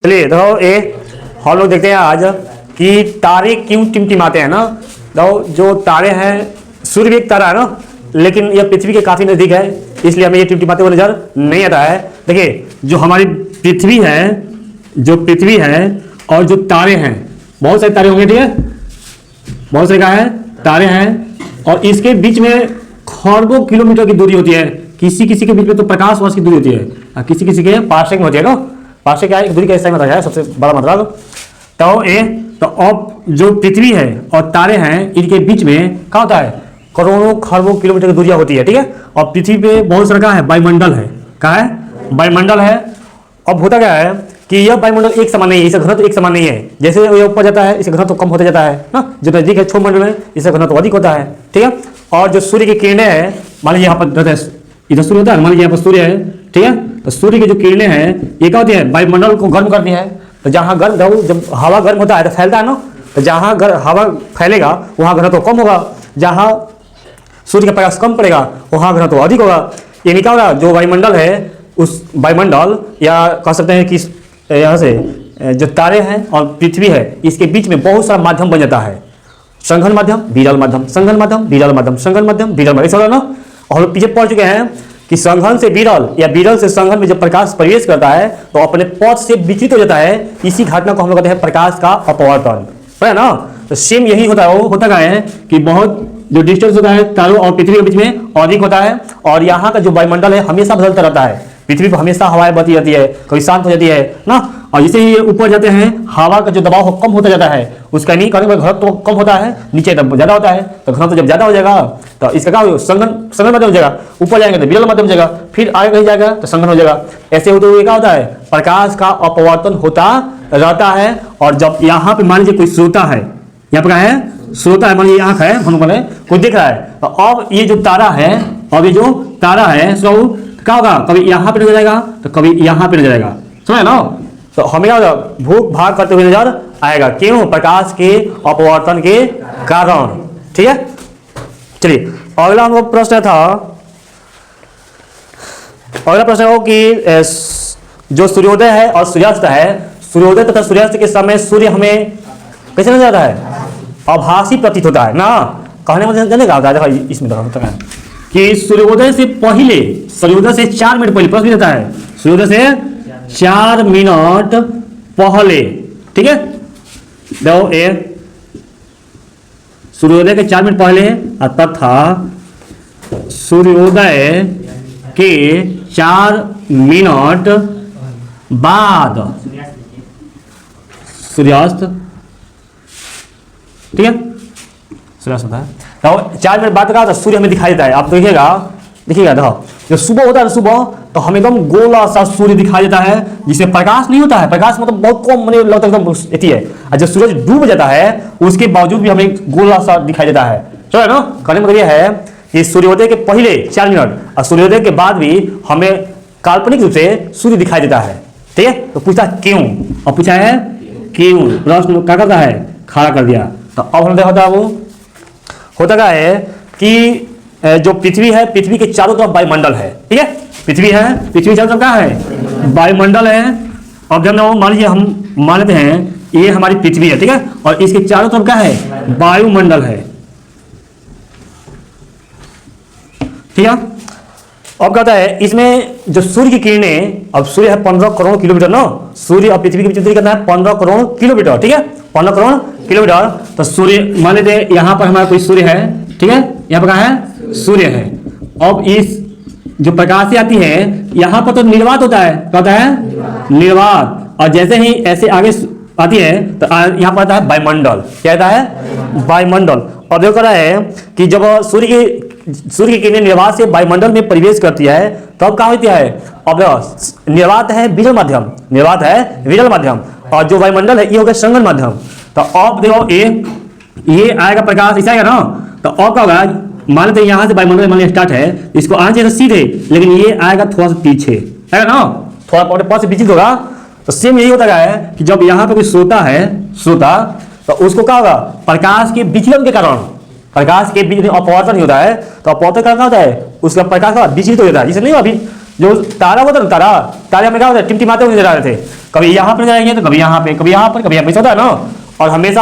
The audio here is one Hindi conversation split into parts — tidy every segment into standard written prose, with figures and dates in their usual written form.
चलिए देखो हम लोग देखते हैं आज कि तारे क्यों टिमटिमाते हैं ना। देखो जो तारे हैं, सूर्य भी एक तारा है ना, लेकिन यह पृथ्वी के काफी नजदीक है, इसलिए हमें ये टिमटिमाते हुए नजर नहीं आता है। देखिए जो हमारी पृथ्वी है और जो तारे हैं, बहुत सारे तारे होंगे, ठीक है, बहुत सारे क्या है तारे हैं, और इसके बीच में खरबों किलोमीटर की दूरी होती है। किसी किसी के बीच में तो प्रकाश वर्ष की दूरी होती है, और किसी किसी के पार्सेक में होती है ना। पार्सेक क्या है, दूरी का हिस्सा में है सबसे बड़ा मतलब। तो अब जो पृथ्वी है और तारे हैं, इनके बीच में क्या होता है, करोड़ों खरबों किलोमीटर की दूरियां होती है, ठीक है। और पृथ्वी पे बहुत सारा क्या है, वायुमंडल है, क्या है, वायुमंडल है। अब होता क्या है कि यह वायुमंडल एक समान नहीं है, इसका घनत्व एक समान नहीं है। जैसे ये ऊपर जाता है इसका घनत्व कम होता जाता है ना, जो नजदीक है छोटे मंडल में इसका घनत्व अधिक होता है, ठीक है। और जो सूर्य की किरणें हैं, मान लीजिए यहाँ पर इधर सूर्य होता है, मान लीजिए यहाँ पर सूर्य है, ठीक है। तो सूर्य की जो किरणें हैं ये क्या होती है, वायुमंडल को गर्म करती है। तो जहाँ गर्म, जब हवा गर्म होता है तो फैलता है ना, तो जहाँ हवा फैलेगा वहाँ घनत्व कम होगा, जहाँ सूर्य का प्रकाश कम पड़ेगा वहाँ घनत्व अधिक होगा। यानी क्या होगा, जो वायुमंडल है उस वायुमंडल, या कह सकते हैं कि यहाँ से जो तारे हैं और पृथ्वी है, इसके बीच में बहुत सारा माध्यम बन जाता है। संघन माध्यम, विरल माध्यम, संघन माध्यम, विरल माध्यम, संघन माध्यम, विरल माध्यम, ऐसा ना। और पीछे पढ़ चुके हैं कि संघन से विरल या विरल से संघन में जब प्रकाश प्रवेश करता है तो अपने पथ से विचलित हो जाता है। इसी घटना को हम लोग कहते हैं प्रकाश का अपवर्तन, है ना। तो सेम यही होता है, वो होता क्या है कि बहुत जो डिस्टेंस होता है तारों और पृथ्वी के बीच में अधिक होता है, और यहाँ का जो वायुमंडल है हमेशा बदलता रहता है। पृथ्वी पर हमेशा हवाएं बहती रहती है, कभी शांत हो जाती है ना। और जैसे ही ऊपर जाते हैं हवा का जो दबाव कम होता जाता है, उसका नहीं करने घनत्व तो कम होता है, नीचे तब ज्यादा होता है। तो घनत्व जब ज्यादा हो जाएगा तो इसका क्या होगा, संघन माध्यम हो जाएगा, ऊपर जाएंगे तो विरल माध्यम हो जाएगा, फिर आगे कहीं जाएगा तो संघन हो जाएगा। ऐसे होते हुए क्या होता है, प्रकाश का अपवर्तन होता रहता है। और जब यहाँ पे मान लीजिए कोई श्रोता है, यहाँ पे क्या है, श्रोता है, मान लीजिए आंख है, कोई देख रहा है, तो अब ये जो तारा है, अब ये जो तारा है सो क्या होगा, कभी यहाँ पे नजर आएगा तो कभी यहाँ पे नजर आएगा, समझ ना। तो हमें क्या होगा, भूख भाग करते हुए नजर आएगा, क्यों, प्रकाश के अपवर्तन के कारण, ठीक है। चलिए अगला हम लोग प्रश्न था, अगला प्रश्न हो कि जो सूर्योदय है और सूर्यास्त है, सूर्योदय तथा सूर्यास्त के समय सूर्य हमें कैसे नजर आता है, आभासी प्रतीत होता है ना। कहने में जाने का होता है, इसमें होता है कि सूर्योदय से पहले, सूर्योदय से 4 मिनट पहले, प्रश्न देता है सूर्योदय से 4 मिनट पहले, ठीक है। देखो ए सूर्योदय के 4 मिनट पहले तथा सूर्योदय के 4 मिनट बाद सूर्यास्त, ठीक है, सूर्यास्त होता है। तो 4 मिनट बाद का सूर्य हमें दिखाई देता है। आप देखिएगा देखो जब सुबह होता है सुबह तो हमें एकदम गोला सा सूर्य दिखाई देता है, जिसमें प्रकाश नहीं होता है, प्रकाश मतलब बहुत कम, मैंने लगता है एकदम एती है। और जब सूरज डूब जाता है उसके बावजूद भी हमें गोला सा दिखाई देता है, चलो ना। कहने मतलब यह है कि सूर्योदय के पहले 4 मिनट और सूर्योदय के बाद भी हमें काल्पनिक रूप से सूर्य दिखाई देता है, ठीक है। तो पूछा क्यों, और पूछा है क्यों, प्रश्न क्या करता है, खड़ा कर दिया। तो अब हम देखा वो होता क्या है कि जो पृथ्वी है, पृथ्वी के चारों तरफ वायुमंडल है, ठीक है। पृथ्वी है, पृथ्वी चारों तरफ क्या है, वायुमंडल है। अब जब मान लीजिए हम मान लेते हैं ये हमारी पृथ्वी है, ठीक है, और इसके चारों तरफ क्या है, वायुमंडल है, ठीक है। अब कहता है इसमें जो सूर्य की किरणें, अब सूर्य है 15 करोड़ किलोमीटर ना, सूर्य और पृथ्वी के बीच दूरी कितना है, 15 करोड़ किलोमीटर, ठीक है, 15 करोड़ किलोमीटर। तो सूर्य मान लेते हैं यहाँ पर हमारा कोई सूर्य है, ठीक है, यहाँ पर कहाँ है, सूर्य है। अब इस जो प्रकाश से आती है यहाँ पर तो निर्वात होता है, क्या होता है, निर्वात। और जैसे ही ऐसे आगे आती है तो यहाँ पर आता है वायुमंडल, क्या आता है, वायुमंडल। और देखो कह रहा है कि जब सूर्य की किरणें निर्वात से वायुमंडल में प्रवेश करती है तब तो क्या होती है, अब निर्वात है विरल माध्यम, निर्वात है विरल माध्यम, और जो वायुमंडल है ये हो गया संघन माध्यम। तो अब देखो ये आएगा प्रकाश, ऐसा आएगा ना। तो अब क्या होगा, मान लेते हैं यहाँ से वायुमंडल मान स्टार्ट है, इसको आना चाहिए सीधे, लेकिन ये आएगा थोड़ा सा पीछे, है ना, थोड़ा पास से विचलित होगा। तो सेम यही होता है कि जब यहाँ पे कोई श्रोता है, श्रोता, तो उसको क्या होगा, प्रकाश के विचलन के कारण, प्रकाश के बीच में अपवर्तन होता है, तो अपवर्तन क्या होता है, उसका प्रकाश का विचलित हो जाता है। जैसे नहीं अभी जो तारा होता है ना, तारे में क्या होता है, टिमटिमाते हुए नजर आ रहे थे, कभी यहाँ पर जाएंगे तो कभी यहाँ पे, कभी यहाँ पर, कभी यहाँ पे, होता है ना। और हमेशा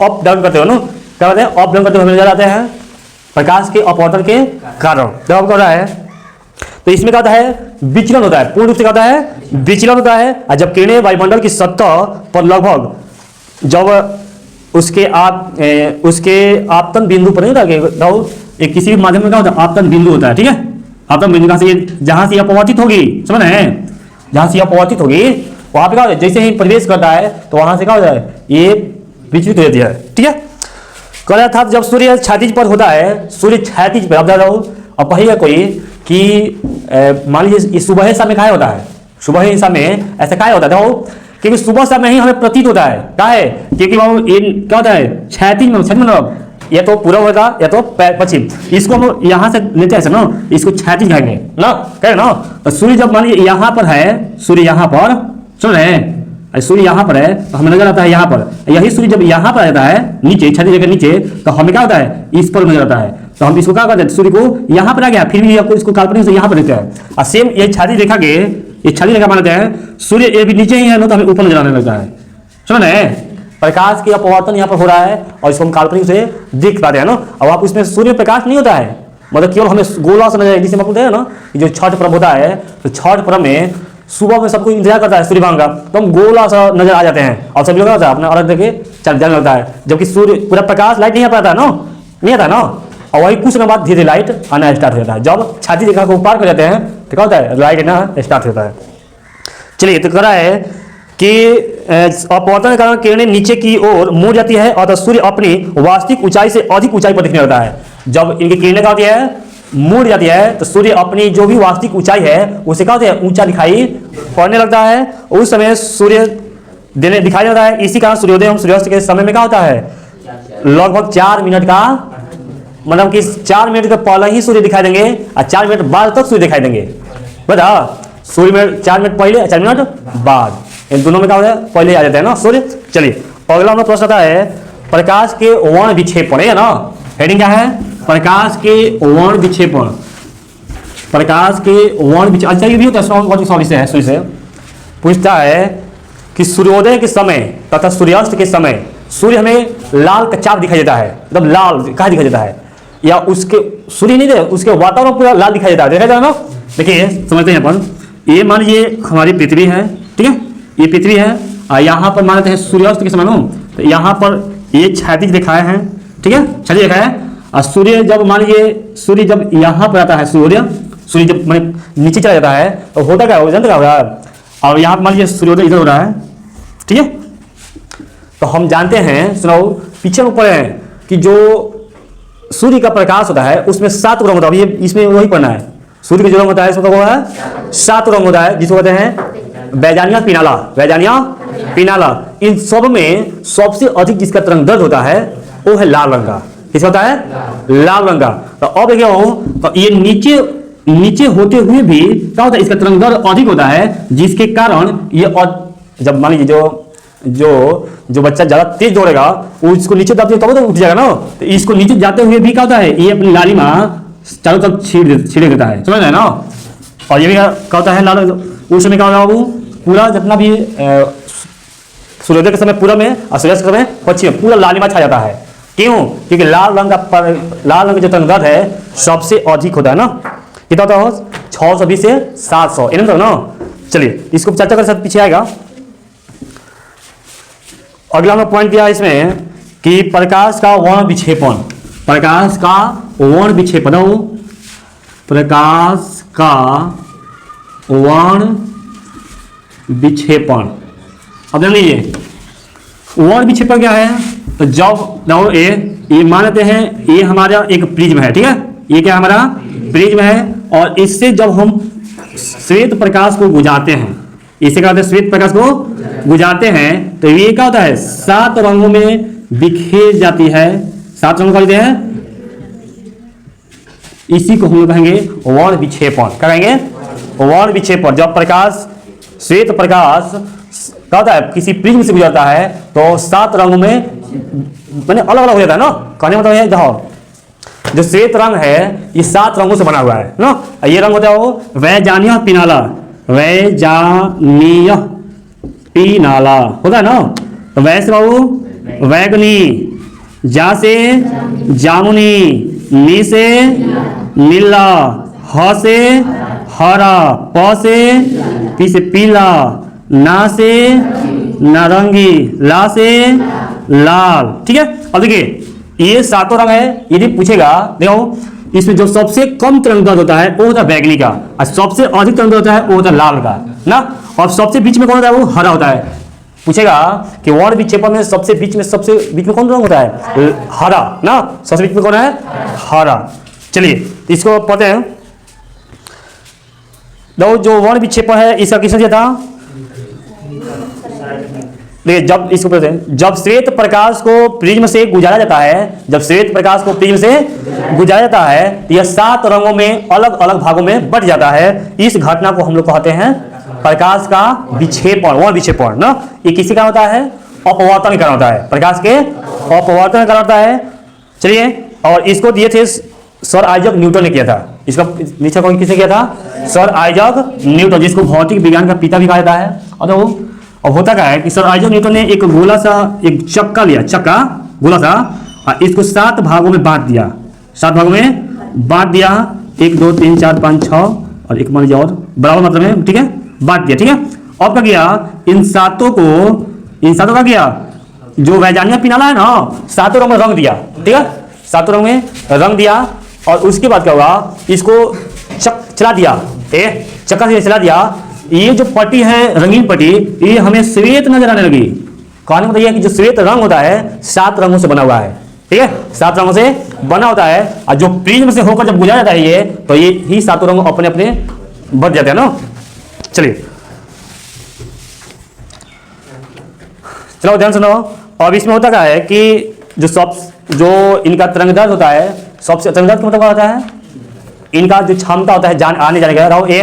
अप डाउन करते हो ना, क्या कहते हैं, अप डाउन करते हुए नजर आते हैं प्रकाश के अपवर्तन के कारण। जब आपको हो रहा है तो इसमें क्या होता है, विचलन होता है, पूर्ण रूप से क्या होता है, विचलन होता है। और जब किरणें वायुमंडल की सतह पर लगभग जब उसके आपतन बिंदु पर नहीं होता, एक किसी भी माध्यम में क्या होता है, आपतन बिंदु होता है, ठीक है। आपतन बिंदु कहाँ से, जहां से अपवर्तित होगी, समझ रहे हैं, जहां से अपवर्तित होगी वहां पे क्या होता है, जैसे ही प्रवेश करता है तो वहां से क्या होता है, ये विचलित हो जाती है, ठीक है। कह रहा था जब सूर्य क्षैतिज पर होता है, सूर्य क्षैतिज पर, अब जा रहा हूं, अब कहिएगा कोई कि मान लीजिए सुबह समय क्या होता है, सुबह समय ऐसा क्या होता है, क्योंकि सुबह समय ही हमें प्रतीत होता है, क्या है, क्योंकि वो क्या होता है, क्षैतिज मतलब या तो पूर्व होगा या तो पश्चिम, इसको हम यहाँ से लेते हैं ना, इसको क्षैतिज कहेंगे ना, कहे ना। तो सूर्य जब मान लीजिए यहाँ पर है, सूर्य यहाँ पर, सुन रहे हैं, सूर्य यहाँ पर है तो हमें नजर आता है यहाँ पर, यही सूर्य जब यहाँ पर आता है नीचे, क्षैतिज के नीचे, तो हमें क्या होता है, इस पर नजर आता है। तो हम इसको क्या करते हैं, सूर्य को यहाँ पर आ गया, फिर भी आपको इसको काल्पनिक से यहाँ पर लेते हैं। और सेम ये क्षैतिज रेखा के, ये क्षैतिज रेखा मानते हैं, सूर्य ये भी नीचे ही है ना, तो हमें ऊपर नजर आने लगता है, समझ रहे हैं। प्रकाश की अपवर्तन यहाँ पर हो रहा है और इसको हम काल्पनिक से देख पाते हैं ना। अब आप उसमें सूर्य प्रकाश नहीं होता है, मतलब केवल हमें गोला से नजर, जिसे हम बोलते हैं ना, जो छठ पर्व होता है, तो छठ पर्व में सुबह में सबको इंतजार करता है सूर्यभान का, तो हम गोला सा नजर आ जाते हैं और सभी लोग होता है अपना अलग देखे चल जाने लगता है, जबकि सूर्य पूरा प्रकाश लाइट नहीं आ पाता ना, नहीं आता ना। और वही कुछ समय बाद धीरे धीरे लाइट आना स्टार्ट हो जाता है। जब छाती रेखा को पार कर जाते हैं तो क्या होता है, लाइट आना स्टार्ट होता है। चलिए, तो कह रहा है कि अपवर्तन के कारण किरणें नीचे की ओर मुड़ जाती है और सूर्य अपनी वास्तविक ऊंचाई से अधिक ऊंचाई पर दिखने लगता है। जब इनकी किरणें क्या होती है, मुड़ जाती है, तो सूर्य अपनी जो भी वास्तविक ऊंचाई है उसे क्या होता है, ऊंचा दिखाई पड़ने लगता है। उस समय सूर्य दिखाई देता है। इसी कारण सूर्योदय एवं सूर्यास्त के समय में क्या होता है, लगभग 4 मिनट का, मतलब कि 4 मिनट के पहले ही सूर्य दिखाई देंगे और 4 मिनट बाद तक सूर्य दिखाई देंगे। बता, सूर्य में 4 मिनट पहले, 4 मिनट बाद, इन दोनों में क्या होता है, पहले आ जाता है ना सूर्य। चलिए, अगला हमारा प्रश्न आता है, प्रकाश के वर्ण विक्षेपण, है ना, हेडिंग क्या है, प्रकाश के वर्ण विक्षेपण, प्रकाश के वर्ण विक्षेपण। अच्छा, ये भी होता है, सॉरी से पूछता है कि सूर्योदय के समय तथा सूर्यास्त के समय सूर्य हमें लाल कच्चाभ दिखाई देता है, मतलब लाल कहाँ दिखाई देता है, या उसके सूर्य नहीं दे, उसके वातावरण पूरा लाल दिखाई देता है, देखा जाए ना। देखिए, समझते हैं अपन, ये मान लीजिए हमारी पृथ्वी है, ठीक है, ये पृथ्वी है, और यहाँ पर मानते हैं सूर्यास्त के समय, तो यहाँ पर ये क्षैतिज दिखाए हैं, ठीक है, क्षैतिज दिखाया है। और सूर्य जब मान लीजिए, सूर्य जब यहाँ पर आता है, सूर्य जब मैंने नीचे चला जाता है तो होता क्या, जानते क्या हो रहा है, और यहाँ पर मान लीजिए सूर्योदय इधर हो रहा है, ठीक है। तो हम जानते हैं, सुनाओ, पीछे ऊपर है कि जो सूर्य का प्रकाश होता है उसमें 7 रंग होता है। ये इसमें वही पढ़ना है, सूर्य का जो रंग होता है इसमें क्या है, 7 रंग होता है, जिसको कहते हैं वैजानिया पिनाला, वैजानिया पिनाला। इन सब में सबसे अधिक जिसका तरंग दैर्घ्य होता है वो है लाल रंग का। किसका होता है, लाल रंग का। तो अब देखिए, तो ये नीचे होते हुए भी क्या होता है, इसका तरंग दैर्घ्य अधिक होता है, जिसके कारण ये, जब मान लीजिए जो बच्चा ज्यादा तेज दौड़ेगा वो इसको नीचे दबते तब तो उठ जाएगा ना, तो इसको नीचे जाते हुए भी क्या होता है, ये अपनी लालिमा चारों तरफ छीड़े देता है, समझ रहे हैं ना। और ये भी क्या होता है, लाल, उस समय क्या होगा, पूरा जितना भी सूर्योदय के समय पूरा में और सूर्यास्त के समय पश्चिम में पूरा लालिमा छा जाता है। क्यों, क्योंकि लाल रंग का जो तरंग दैर्घ्य है सबसे अधिक होता है ना। कितना होता है, 620 से 700, इन्हें ना। चलिए, इसको चर्चा कर, पीछे आएगा। अगला हमने पॉइंट दिया इसमें कि प्रकाश का वर्ण विक्षेपण, प्रकाश का वर्ण विक्षेपण, प्रकाश का वर्ण विक्षेपण। अब जान लीजिए वर्ण विक्षेपण क्या है, तो जब ये मान लेते हैं ये हमारा एक प्रिज्म है, ठीक है, ये क्या हमारा प्रिज्म है, और इससे जब हम श्वेत प्रकाश को गुजारते हैं, इससे क्या होता है, श्वेत प्रकाश को गुजारते हैं तो ये क्या होता है, 7 रंगों में बिखेर जाती है, 7 रंगों कहते हैं, इसी को हम लोग कहेंगे वर्ण विक्षेपण। क्या कहेंगे, वर्ण विक्षेपण। जब प्रकाश, श्वेत प्रकाश क्या होता है, किसी प्रिज्म से गुजरता है तो 7 रंगों में मैंने अलग अलग हो जाता है ना, कहने मतलब है, जो श्वेत रंग है ये 7 रंगों से बना हुआ है ना। ये रंग होता है वो वैजानिया पिनाला, वैजानिया पी नाला होता है ना। तो वैसे बाबू वैगनी, जा से जामुनी, नी से नीला, ह से हरा, प से पी से पीला, ना से नारंगी, ला से लाल। ठीक है, अब देखिए ये सातों रंग है। यदि पूछेगा देखो इसमें जो सबसे कम तरंगदैर्घ्य होता है वो होता है बैगनी का, और सबसे अधिक तरंगदैर्घ्य होता है वो होता है लाल का ना। और सबसे बीच में कौन होता है, वो हरा होता है। पूछेगा कि वर्ण विक्षेपण में सबसे बीच में कौन रंग होता है, हरा ना। सबसे बीच में कौन है, हरा। चलिए इसको पढ़ते हैं। दो जो वर्ण विक्षेपण है इसका किसने दिया था, देखिए जब इसको पढ़ते हैं, जब श्वेत प्रकाश को प्रिज्म से गुजारा जाता है, जब श्वेत प्रकाश को प्रिज्म से गुजारा जाता है तो यह 7 रंगों में अलग अलग भागों में बट जाता है। इस घटना को हम लोग कहते हैं प्रकाश का विक्षेपण, वर्ण विक्षेपण ना। ये किसी का होता है, अपवर्तन का कारण होता है, प्रकाश के अपवर्तन का कारण होता है। चलिए, और इसको दिए थे सर आइजक न्यूटन ने किया था। इसका नीचे कौन किसने किया था, सर आइजक न्यूटन, जिसको भौतिक विज्ञान का पिता भी कहा जाता है। और अब होता क्या है कि सर आइजक न्यूटन ने एक गोला सा एक चक्का लिया, चक्का गोला सा, और इसको 7 भागों में बांट दिया, 7 भागों में बांट दिया, 1 2 3 4 5 6 और एक मान लीजिए और बराबर मतलब में, ठीक है, बांट दिया। ठीक है, अब क्या किया, इन सातों का किया जो वैजानिया पिनाला है ना, 7 रंग में रंग दिया। ठीक है, 7 रंग में रंग दिया, और उसके बाद क्या हुआ, इसको चला दिया, चक्का से चला दिया। ये जो पट्टी है रंगीन पट्टी, ये हमें श्वेत नजर आने लगी। कहानी बताइए कि जो श्वेत रंग होता है 7 रंगों से बना हुआ है। ठीक है, 7 रंगों से बना होता है, और जो प्रिज्म से होकर जब गुजरा जाता है ये, तो ये ही 7 रंग अपने अपने बढ़ जाते हैं ना। चलिए चलो ध्यान सुनो। अब इसमें होता क्या है कि जो इनका तरंगदैर्घ्य होता है, सबसे तरंगदैर्घ्य का मतलब क्या होता है, इनका जो क्षमता होता है आने जाने का। रहो ये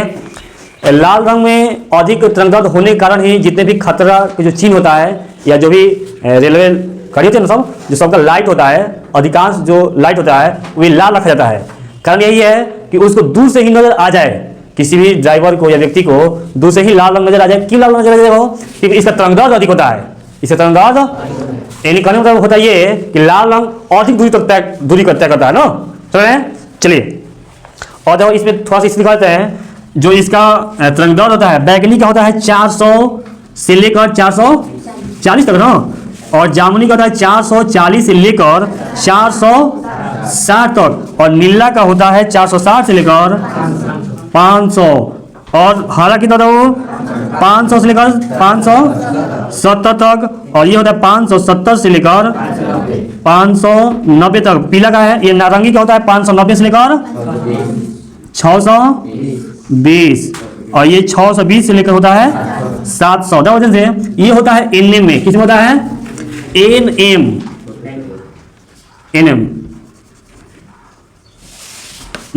लाल रंग में अधिक तरंगदैर्घ्य होने के कारण ही जितने भी खतरा के जो चिन्ह होता है, या जो भी रेलवे खड़ी होती है ना, सब जो सबका लाइट होता है, अधिकांश जो लाइट होता है वो लाल रखा जाता है। कारण यही है कि उसको दूर से ही नजर आ जाए, किसी भी ड्राइवर को या व्यक्ति को दूर से ही लाल रंग नजर आ जाए। क्यों लाल नजर आ जाए, क्योंकि इसका तरंगदैर्घ्य अधिक होता है। इसका तरंगदैर्घ्य यानी कहने का मतलब होता है ये कि लाल रंग अधिक दूरी तय करता है ना। चलिए, और देखो इसमें थोड़ा सा इस दिखाते हैं, जो इसका तरंगदैर्घ्य होता है बैगनी का होता है 400 से लेकर 440 तक ना, और जामुनी का होता है 440 से लेकर 460 तक, और नीला का होता है 460 से लेकर 500, और हरा कितना था वो 500 से लेकर 570 तक, और ये होता है 570 से लेकर 590 तक। पीला का है, ये नारंगी का होता है 590 से लेकर 620, और ये 620 से लेकर होता है 700। वजह से ये होता है एनएम में, किस में होता है, एनएम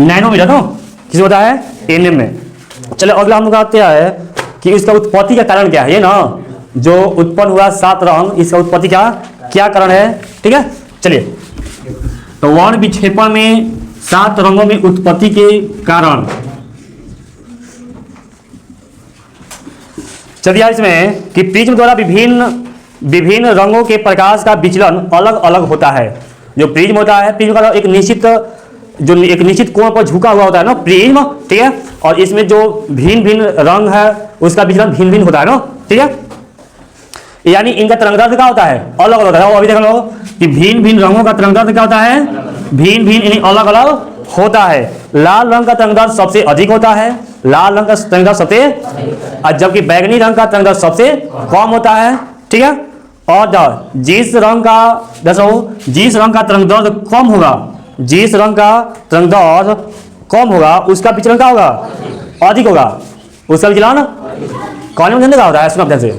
नैनोमीटर, तो किस होता है, एनएम में। चलो अगला हम लोग आते हैं कि इसका उत्पत्ति का कारण क्या है। ये ना जो उत्पन्न हुआ 7 रंग, इसका उत्पत्ति क्या कारण है। ठीक है, चलिए, तो वर्ण विक्षेपण में 7 रंगों में उत्पत्ति के कारण। चलिए इसमें कि प्रिज्म द्वारा विभिन्न रंगों के प्रकाश का विचलन अलग अलग होता है। जो प्रिज्म होता है, प्रिज्म का एक निश्चित कोण पर झुका हुआ होता है ना प्रिज्म। ठीक है, और इसमें जो भिन्न रंग है उसका विचलन भिन्न होता है ना। ठीक है, यानी इनका तरंगदैर्घ्य क्या होता है, अलग अलग होता है। अभी देख लो कि भिन्न रंगों का तरंगदैर्घ्य क्या होता है, भिन्न यानी अलग अलग होता है। लाल रंग का तरंगदैर्घ्य सबसे अधिक होता है, लाल रंग का तरंगदैर्घ्य सबसे, और जबकि बैगनी रंग का तरंगदैर्घ्य सबसे कम होता है। ठीक है, और जिस रंग का तरंगदैर्घ्य कम होगा, जिस रंग का तरंगदैर्घ्य कम होगा उसका विचलन क्या होगा, अधिक होगा, उसका विचलन कौन में का होता है। सुनो ध्यान से,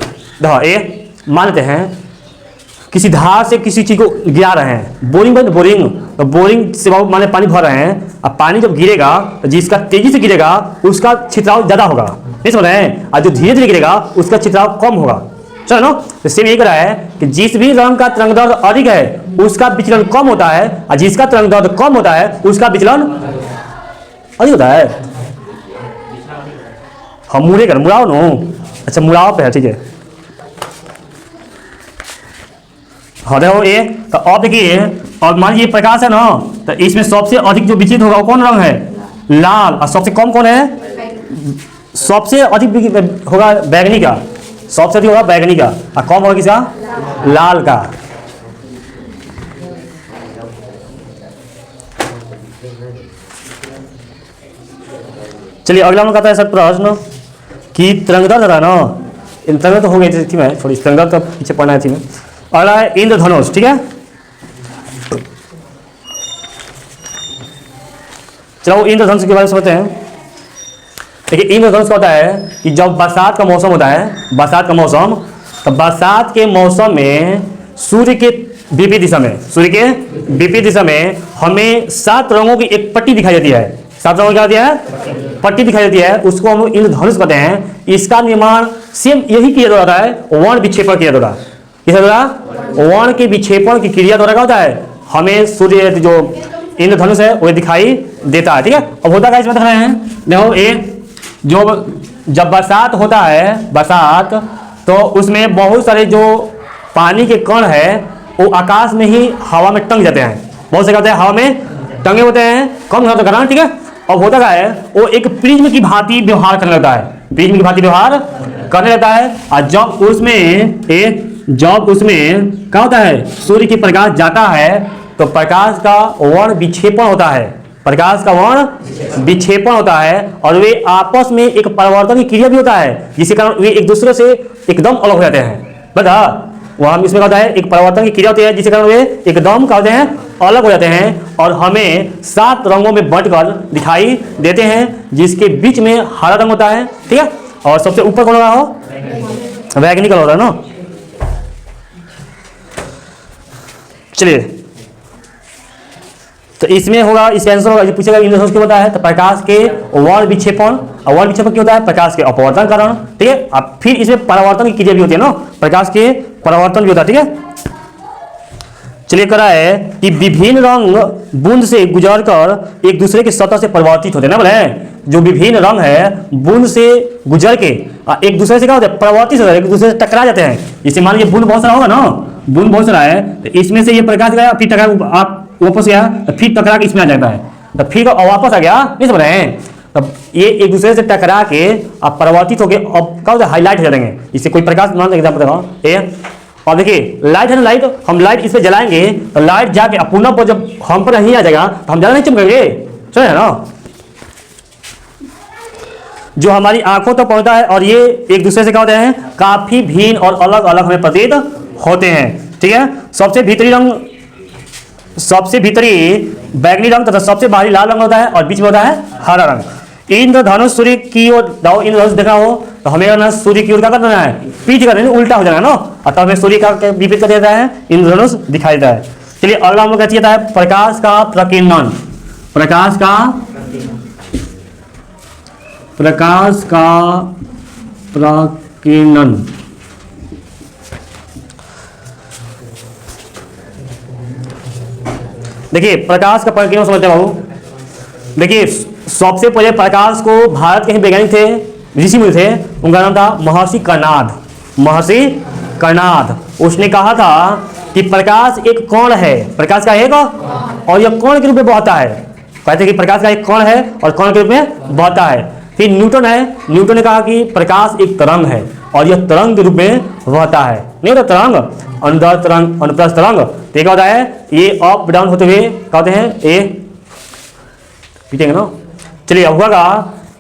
देखो ये मानते हैं किसी धार से किसी चीज को गिरा रहे हैं, बोरिंग तो बोरिंग से बहुत माने पानी भर रहे हैं। अब पानी जब गिरेगा तो जिसका तेजी से गिरेगा उसका छितराव ज्यादा होगा, नहीं समझ रहे हैं, और जो धीरे धीरे गिरेगा उसका छितराव कम होगा। चलो ना, तो सेम यही करा है कि जिस भी रंग का तरंगदैर्घ्य अधिक है उसका विचलन कम होता है, और जिसका तरंगदैर्घ्य कम होता है उसका विचलन अधिक होता है। हम मुड़ाओ नो, अच्छा मुड़ाओ पे है, ठीक है। हाँ देखो ए, तो अब देखिए, और मान लीजिए प्रकाश है ना, तो इसमें सबसे अधिक जो विचित होगा वो कौन रंग है? लाल। और सबसे कम कौन है? सबसे अधिक होगा बैगनी का, सबसे अधिक होगा बैगनी का, और कम होगा किसका? लाल का। चलिए अगला हम कहता है सर प्रश्न कि तरंगदर्द था ना, तरंगदर्द तो हो गई थी मैं, थोड़ी तरंगदर्द तो पीछे पढ़ना थी मैं। अगला है इंद्रधनुष, ठीक है। चलो इंद्रधनुष के बारे में समझते हैं। देखिए इंद्रधनुष का होता है कि जब बरसात का मौसम होता है, बरसात का मौसम, तो बरसात के मौसम में सूर्य के विपरीत दिशा में, सूर्य के विपरीत दिशा में हमें 7 रंगों की एक पट्टी दिखाई देती है। 7 रंगों की क्या होती है? पट्टी दिखाई देती है, उसको हम इंद्रधनुष कहते हैं। इसका निर्माण सेम यही किया जाता है, वर्ण विक्षेपण किया जाता है। किस द्वारा? वर्ण के विक्षेपण की क्रिया द्वारा क्या होता है? हमें सूर्य जो इंद्रधनुष है वो दिखाई देता है, ठीक है। अब होता क्या इसमें देख रहे हैं, देखो ये जो जब बरसात होता है, बरसात, तो उसमें बहुत सारे जो पानी के कण है वो आकाश में ही हवा में टंग जाते हैं। बहुत से कहते हैं हवा में टंगे होते हैं, कम होता है, ठीक है। अब होता क्या है, वो एक प्रिज्म की भांति व्यवहार करने लगता है, प्रिज्म की भांति व्यवहार करने लगता है। और जब उसमें क्या होता है, सूर्य की प्रकाश जाता है तो प्रकाश का वर्ण विक्षेपण होता है, प्रकाश का वर्ण विक्षेपण होता है, और वे आपस में एक परिवर्तन की क्रिया भी होता है, जिसके कारण वे एक दूसरे से एकदम अलग हो जाते हैं। बता वहाँ इसमें क्या होता है, एक परिवर्तन की क्रिया होती है जिसके कारण वे एकदम क्या होते हैं, अलग हो जाते हैं, और हमें 7 रंगों में बांटकर दिखाई देते हैं, जिसके बीच में हरा रंग होता है, ठीक है। और सबसे ऊपर कौन होगा? हो बैगनी कलर होता है ना। चलिए तो इसमें होगा, इसका आंसर होगा, पूछेगा इंद्रधनुष क्या होता है, तो प्रकाश के वर्ण विक्षेपण, और वर्ण विक्षेपण क्या होता है? प्रकाश के अपवर्तन कारण, ठीक है। अब फिर इसमें परावर्तन की क्रिया भी होती है ना, प्रकाश के परावर्तन भी होता है, ठीक है। चलिए करा है कि विभिन्न रंग बूंद से गुजरकर एक दूसरे की सतह से परिवर्तित होते हैं ना, बोले जो विभिन्न रंग है बूंद से गुजर के एक दूसरे से क्या होता है, परिवर्तित होते हैं, एक दूसरे से टकरा जाते हैं। जैसे मान लीजिए बूंद बहुत सारा होगा ना, बूंद बहुत सारा है, तो इसमें से ये प्रकाश गया, फिर टकरा, आप वापस गया, तो फिर टकरा के इसमें आ जाता है, तो फिर वापस आ गया, नहीं समझ रहे हैं। तब ये एक दूसरे से टकरा के अब परिवर्तित होकर अब क्या होता है, हाईलाइट हो जाएंगे। इससे कोई प्रकाश मान एग्जाम्पल देगा ये, और देखिए लाइट है ना, लाइट, हम लाइट इस पे जलाएंगे तो लाइट जाके पुनः पर जब हम पर नहीं आ जाएगा तो हम ज्यादा नहीं चमकेंगे, समझे ना। जो हमारी आंखों तक पहुंचता है, और ये एक दूसरे से क्या होते हैं, काफी भिन्न और अलग अलग हमें प्रतीत होते हैं, ठीक है। सबसे भीतरी रंग, सबसे भीतरी बैगनी रंग तथा सबसे बाहरी लाल रंग होता है, और बीच में होता है हरा रंग। इंद्रधनुष सूर्य की ओर, इंद्रधनुष देखना हो तो हमें ना सूर्य की ओर क्या करना है, पीछे करना है, उल्टा हो जाएगा ना, अतः हमें सूर्य का विपरीत कर देता है, इंद्रधनुष दिखाई देता है। चलिए अगला हम लोग क्या चाहिए है, प्रकाश का प्रकीर्णन, प्रकाश का प्रकीर्णन। देखिए प्रकाश का प्रकीर्णन समझते बाबू। देखिए सबसे पहले प्रकाश को भारत के ही वैज्ञानिक थे, ऋषि मुनि थे, उनका नाम था महर्षि कर्णाद। महर्षि कर्णाद, उसने कहा था कि प्रकाश एक कण है, प्रकाश का एक, और यह कण के रूप में बहता है। कहते हैं कि प्रकाश का एक कण है और कण के रूप में बहता है। फिर न्यूटन है, न्यूटन ने कहा कि प्रकाश एक तरंग है और यह तरंग के रूप में बहता है। नहीं होता तरंग, अनुदैर्ध्य तरंग, अनुप्रस्थ तरंग, तो क्या होता है, ये अप डाउन होते हुए कहते हैं ये पीटेंगे ना। चलिए अब होगा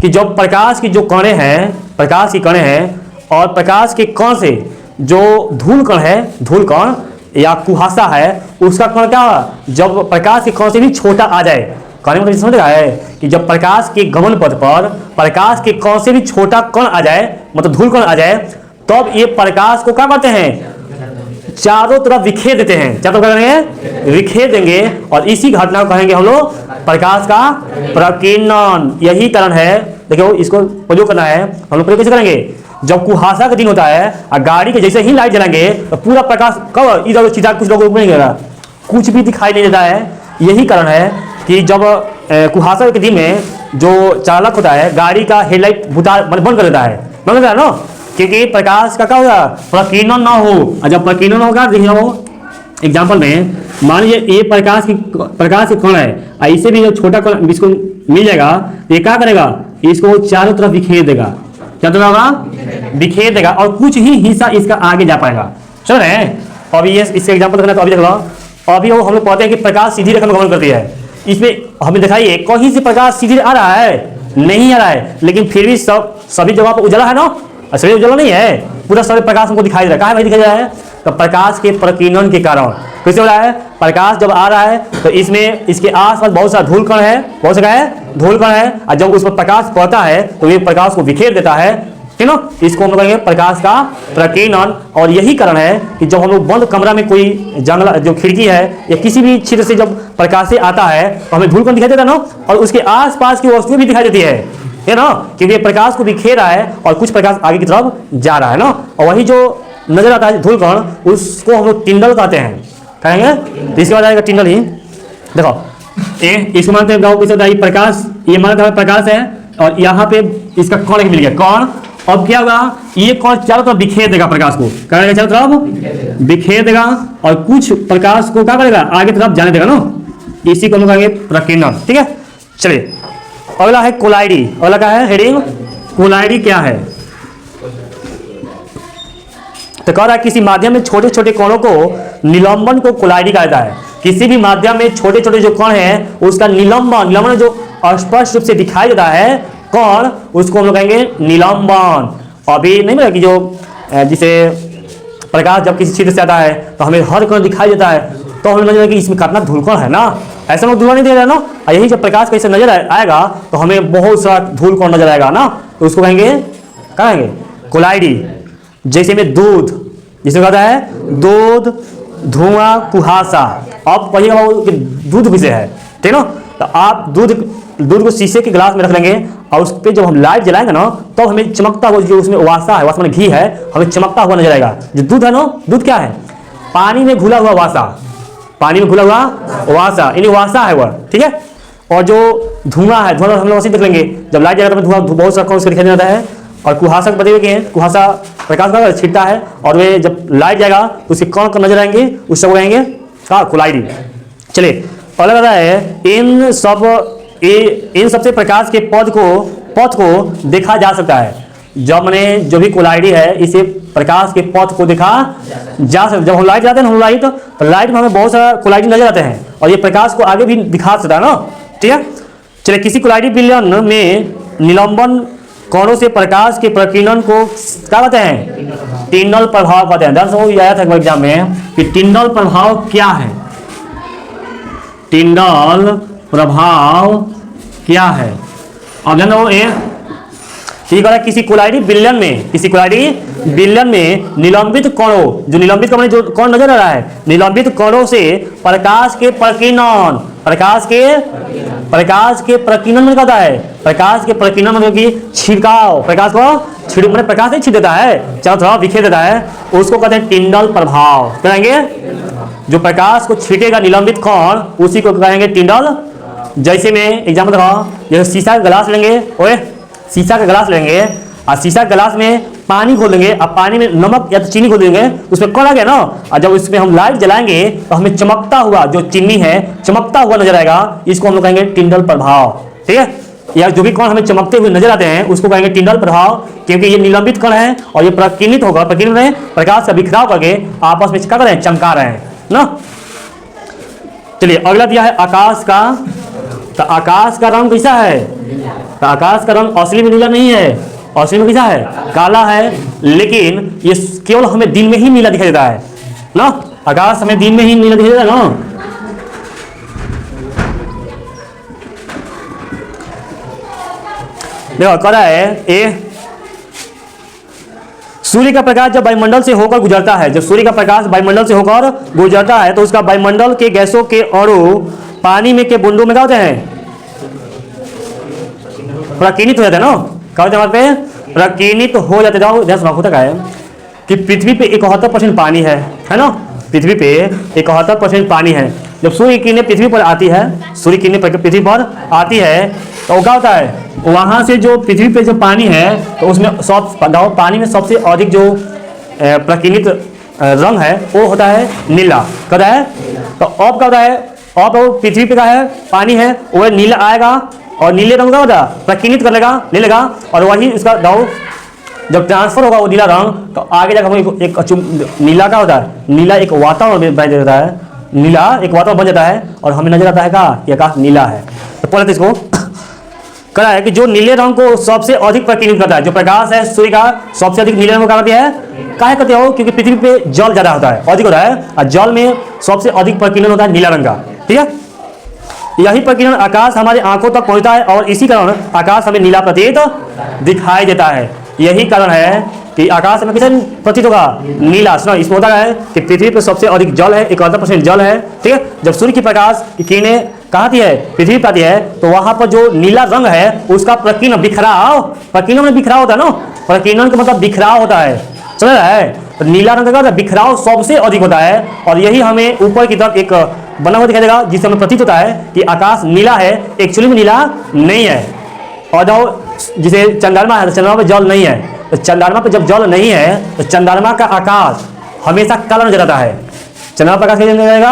कि जब प्रकाश की जो कणें हैं, प्रकाश की कणें हैं, और प्रकाश के कण से जो धूल कण है, धूल कण या कुहासा है, उसका कण क्या, जब प्रकाश के कण से भी छोटा आ जाए, कहने मतलब समझ रहा है कि जब प्रकाश के गमन पथ पर प्रकाश के कण से भी छोटा कण आ जाए, मतलब धूल कण आ जाए, तब ये प्रकाश को क्या करते हैं, चारों तरफ बिखेर देते हैं, चारों तरफ करेंगे, बिखेर देंगे, और इसी घटना को कहेंगे हम लोग प्रकाश का प्रकीर्णन। यही कारण है, देखो इसको प्रयोग करना है, हम लोग प्रयोग कैसे करेंगे, जब कुहासा का दिन होता है और गाड़ी के जैसे ही लाइट जलाएंगे तो पूरा प्रकाश कब इधर सीधा, कुछ लोगों को नहीं देगा, कुछ भी दिखाई नहीं देता है। यही कारण है कि जब कुहासा के दिन में जो चालक होता है गाड़ी का हेडलाइट बंद कर देता है, बंद करता है ना, क्योंकि प्रकाश का क्या होगा, प्रकीर्णन ना हो, और जब प्रकीर्णन होगा देखिए वो एग्जाम्पल में मान लीजिए ये प्रकाश के कण है, ऐसे भी जब छोटा कण इसको मिल जाएगा तो ये क्या करेगा, इसको चारों तरफ बिखेर देगा। क्या तो होगा, बिखेर देगा और कुछ ही हिस्सा इसका आगे जा पाएगा। चल रहे हैं, अभी ये इससे एग्जाम्पल देखना, तो अभी देख लो, अभी वो हम लोग कहते हैं कि प्रकाश सीधी रेखा में गमन करती है। इसमें हमें दिखाइए कहीं से प्रकाश सीधी आ रहा है, नहीं आ रहा है, लेकिन फिर भी सभी जगह पर उजला है ना, सभी उजला नहीं है, पूरा सभी प्रकाश हमको दिखाई दे रहा है। कहाँ भाई दिखाई दे रहा है, तो प्रकाश के प्रकीर्णन के कारण। कैसे हो रहा है, प्रकाश जब आ रहा है तो इसमें इसके आसपास बहुत सारा धूल कण है, बहुत सारा है धूल कण है, और जब उस पर प्रकाश पड़ता है तो ये प्रकाश को बिखेर देता है, ठीक ना। इसको हम लोग कहेंगे प्रकाश का प्रकीर्णन। और यही कारण है कि जब हम लोग बंद कमरा में कोई जंगला जो खिड़की है या किसी भी छिद्र से जब प्रकाश से आता है तो हमें धूल कण दिखाई देता है ना, और उसके आसपास की वस्तुएं भी दिखाई देती है ना, क्योंकि प्रकाश को बिखेर रहा है और कुछ प्रकाश आगे की तरफ जा रहा है ना। और वही जो नजर आता है धूल कण, उसको हम लोग टिंडल कहते हैं, कहेंगे। तो इसके बाद आएगा टिंडल ही। देखो इसको मानते हैं गाँव कैसे प्रकाश, ये मानते हैं प्रकाश है और यहाँ पे इसका कण मिल गया कण। अब क्या होगा, ये कण चारों तरफ बिखेर देगा प्रकाश को, करेगा चारों तरफ बिखेर देगा और कुछ प्रकाश को क्या करेगा, आगे तरफ जाने देगा ना। इसी को हम लोग कहेंगे प्रकीर्णन, ठीक है। चलिए अगला है कोलाइडी। अगला क्या है हेडिंग, कोलाइडी क्या है। तो कह रहा है किसी माध्यम में छोटे छोटे कणों को निलंबन को कोलाइडी कहा जाता है। किसी भी माध्यम में छोटे छोटे जो कण है उसका निलंबन जो स्पष्ट रूप से दिखाई देता है कण, उसको हम लोग कहेंगे निलंबन। अभी नहीं मिला कि जो जिसे प्रकाश जब किसी छिद्र से आता है तो हमें हर कण दिखाई देता है, तो हमें नजर कि इसमें कितना धूल कण है ना, ऐसा लोग धुआं नहीं दे रहा है ना। और यही जब प्रकाश कैसे नजर आएगा तो हमें बहुत सारा धूल कण नजर आएगा ना, तो उसको कहेंगे क्या कहेंगे, कोलाइडी। जैसे में दूध, जिसमें कहता है दूध, धुआं, कुहासा। अब कहिएगा दूध किसे है, ठीक ना। तो आप दूध को शीशे के गिलास में रख लेंगे और उस पर जब हम लाइट जलाएंगे ना तो हमें चमकता हुआ जो उसमें वासा है, वासा में घी है, हमें चमकता हुआ नजर आएगा। जो दूध है ना, दूध क्या है, पानी में घुला हुआ वासा, पानी में घुला हुआ वासा, यानी वासा है वह, ठीक है। और जो धुआं है, धुआं हम लोग वैसे देख लेंगे, जब लाइट जलाता है धुआं बहुत सारा कौन से दिखाई देता है। और कुहासा बताइए हुए कि कुहासा प्रकाश का छिड़ता है और वे जब लाइट जाएगा तो उसके कौन कौन नजर आएंगे, उस सब कहेंगे का कोलाइडी। चलिए अलग अलग है, इन सबसे प्रकाश के पथ को देखा जा सकता है। जब मैंने जो भी कोलाइडी है इसे प्रकाश के पथ को देखा जा सकता है। जब हम लाइट जाते हैं हम लाइट, तो लाइट में हमें बहुत सारा कोलाइडी नजर आते हैं और ये प्रकाश को आगे भी दिखा सकता है ना, ठीक है। चलिए किसी कोलाइडी विलयन में निलंबन कणों से प्रकाश के प्रकीर्णन को क्या कहते हैं, टिंडल प्रभाव कहते हैं। दरअसल ये आया था एग्जाम में कि टिंडल प्रभाव क्या है, टिंडल प्रभाव क्या है। अब जानो ठीक है, किसी कोलाइडी विलयन में निलंबित कणों, जो निलंबित कण जो कण नजर आ रहा है, निलंबित कणों से प्रकाश के प्रकीर्णन, प्रकाश के प्रकीर्णन में कहता है, प्रकाश के प्रकीर्णन मतलब कि छिड़काव, प्रकाश को छिड़ मतलब प्रकाश नहीं छिड़ देता है, चारों तरफ बिखेर देता है, उसको कहते हैं टिंडल प्रभाव। कहेंगे जो प्रकाश को छीटेगा निलंबित कण, उसी को कहेंगे टिंडल। जैसे में एग्जाम्पल देखो, जैसे शीशा का गिलास लेंगे, ओए शीशा का गिलास लेंगे और शीशा के गिलास में पानी घोल देंगे, अब पानी में नमक या तो चीनी घोल देंगे, उसमें कण आ गया ना, और जब उसमें हम लाइट जलाएंगे तो हमें चमकता हुआ जो चीनी है चमकता हुआ नजर आएगा, इसको हम लोग कहेंगे टिंडल प्रभाव, ठीक है। या जो भी कण हमें चमकते हुए नजर आते हैं उसको कहेंगे टिंडल प्रभाव, क्योंकि ये निलंबित कण है और ये प्रकीर्णित होगा, प्रकीर्णन में प्रकाश का बिखराव करके आपस में क्या कर रहे हैं, चमका रहे हैं ना। चलिए अगला दिया है आकाश का। तो आकाश का रंग कैसा है, तो आकाश का रंग असली में नीला नहीं है, असली में कैसा है, काला है, लेकिन ये केवल हमें दिन में ही नीला दिखाई देता है ना। आकाश हमें दिन में ही नीला दिखाई देता है ना। देखो कह रहा है सूर्य का प्रकाश जब वायुमंडल से होकर गुजरता है, जब सूर्य का प्रकाश वायुमंडल से होकर गुजरता है तो उसका वायुमंडल के गैसों के अणु पानी में के बूंदों में क्या होते हैं, प्रकीर्णित हो जाते हैं ना। क्या होता है वहां पे, प्रकीर्णित हो जाते। जाओ ध्यान सुनाओ, होता क्या है कि पृथ्वी पे 71% पानी है ना, पृथ्वी पे 71% पानी है। जब सूर्य की किरणें पृथ्वी पर आती है, सूर्य की किरणें पृथ्वी पर आती है तो क्या होता है, वहां से जो पृथ्वी पे जो पानी है तो उसमें पानी में सबसे अधिक जो प्रकीर्णित रंग है वो होता है नीला। क्या है? तो ऑफ का होता है, ऑफ पृथ्वी पे का है, पानी है, वो नीला आएगा और नीले रंग का होता है प्रकीर्णित कर लेगा, ले लेगा, और वही उसका दाऊ जब ट्रांसफर होगा वो नीला रंग, तो आगे जाकर हम एक नीला का होता है, नीला एक वातावरण बन जाता है, नीला एक वातावरण बन जाता है और हमें नजर आता है का ये आकाश नीला है। तो पहले तो इसको कहा है कि जो नीले रंग को सबसे अधिक प्रकीर्णित करता है, जो प्रकाश है सूर्य का सबसे अधिक नीले रंग को क्या करती है? काहे करते हो? क्योंकि पृथ्वी पे जल ज्यादा होता है, अधिक होता है, और जल में सबसे अधिक प्रकीर्णन होता है नीला रंग का। ठीक है, यही प्रकीर्णन आकाश हमारी आंखों तक पहुंचता है और इसी कारण आकाश हमें नीला प्रतीत दिखाई देता है। यही कारण है कि आकाश में किसे प्रतीत होगा? नीला। सुना, इसमें होता है कि पृथ्वी पर सबसे अधिक जल है, 71% जल है। ठीक है, जब सूर्य की प्रकाश की किरणें कहाँ आती है? पृथ्वी पर आती है, तो वहां पर जो नीला रंग है उसका प्रकीर्णन बिखराव, प्रकीर्णन में बिखराव होता है ना, प्रकीर्णन का मतलब बिखराव होता है, समझ रहा है? तो नीला रंग का बिखराव सबसे अधिक होता है और यही हमें ऊपर की तरफ एक बना हुआ दिखाई देगा जिससे हमें प्रतीत होता है कि आकाश नीला है, एक्चुअली में नीला नहीं है। और जो जिसे चंद्रमा है, चंद्रमा पर जल नहीं है, तो चंद्रमा पर जब जल नहीं है तो चंद्रमा का आकाश हमेशा काला नजर आता है। चंद्रमा प्रकाश कैसे नजर आएगा?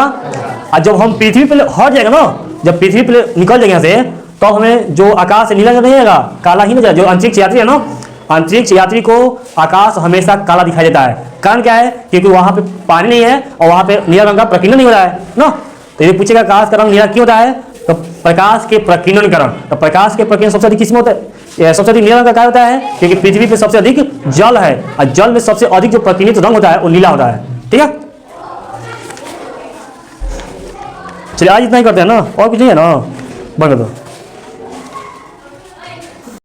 और जब हम पृथ्वी पर हट जाएगा ना, जब पृथ्वी पर निकल जाएंगे यहाँ से, तो हमें जो आकाश नीला नहीं आएगा, काला ही नजर। जो अंतरिक्ष यात्री है ना, अंतरिक्ष यात्री को आकाश हमेशा काला दिखाई देता है। कारण क्या है? क्योंकि वहां पे पानी नहीं है और वहां पे नीला रंग का प्रकीर्णन नहीं हो रहा है ना। तो ये पूछेगा आकाश का रंग नीला क्यों होता है? तो प्रकाश के प्रकीर्णन कारण। तो प्रकाश के प्रकीर्णन सबसे अधिक किसमें होता है? सबसे अधिक नीला रंग का क्या होता है? क्योंकि पृथ्वी पे सबसे अधिक जल है और जल में सबसे अधिक जो प्रकीर्णित रंग होता है वो नीला होता है। ठीक है, चलिए आज इतना ही करते हैं ना, और कुछ नहीं है ना, बंद कर दो।